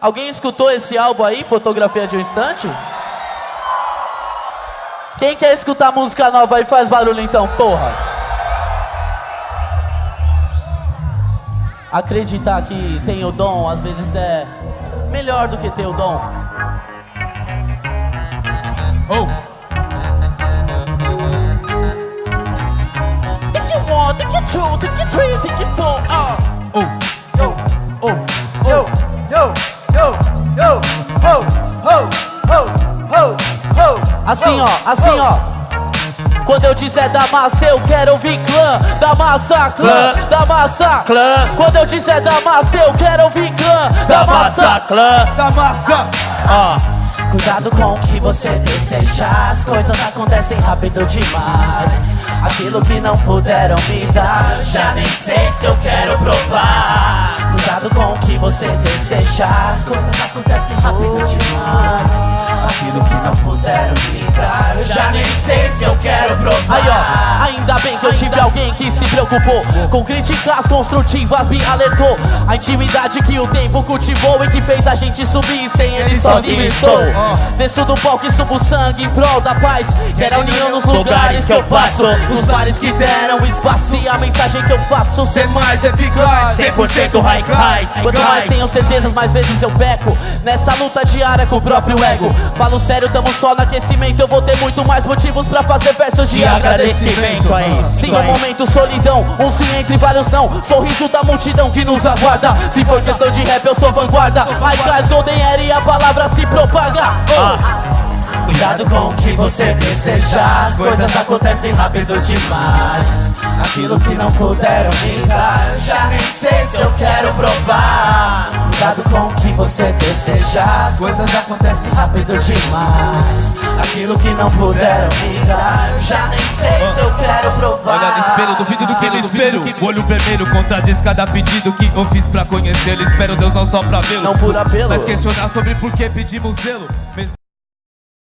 Alguém escutou esse álbum aí, Fotografia de um Instante? Quem quer escutar música nova aí faz barulho então, porra. Acreditar que tem o dom, às vezes é melhor do que ter o dom. Oh. Think you want, think you true, think you three, think you four, Oh. Yo. Oh. Yo. Yo. Yo. Yo. Ho. Ho. Ho. Ho. Ho. Assim ó. Quando eu disser da massa, eu quero ouvir clã da massa, clã da massa, clã. Quando eu disser da massa, eu quero ouvir clã da massa, clã Da massa. Cuidado com o que você deseja, as coisas acontecem rápido demais. Aquilo que não puderam me dar, já nem sei se eu quero provar. Cuidado com o que você deseja, as coisas acontecem rápido demais. Aquilo que não puderam me dar, já nem sei se eu quero provar. Aí ó, ainda bem que eu tive alguém que se preocupou com críticas construtivas, me alertou a intimidade que o tempo cultivou e que fez a gente subir, sem ele sozinho estou. Desço do palco e subo sangue em prol da paz. Quero a união nos lugares que eu passo, nos bares que deram espaço, e a mensagem que eu faço ser mais eficaz, 100% high. Quanto mais tenho certezas, mais vezes eu peco nessa luta diária com o próprio ego. Falo sério, tamo só no aquecimento. Eu vou ter muito mais motivos pra fazer versos de agradecimento. Sim, um momento solidão, um sim entre vários não. Sorriso da multidão que nos aguarda. Se for questão de rap, eu sou vanguarda. High class, golden era e a palavra se propaga. Cuidado com o que você deseja, as coisas acontecem rápido demais. Aquilo que não puderam me dar, já nem sei se eu quero provar. Cuidado com o que você deseja, as coisas acontecem rápido demais. Aquilo que não puderam me dar, já nem sei se eu quero provar. Olha no espelho, duvido do que no espelho. Olho vermelho contradiz cada pedido que eu fiz pra conhecê-lo. Espero Deus não só pra vê-lo, não por apelo, mas questionar sobre por que pedimos zelo.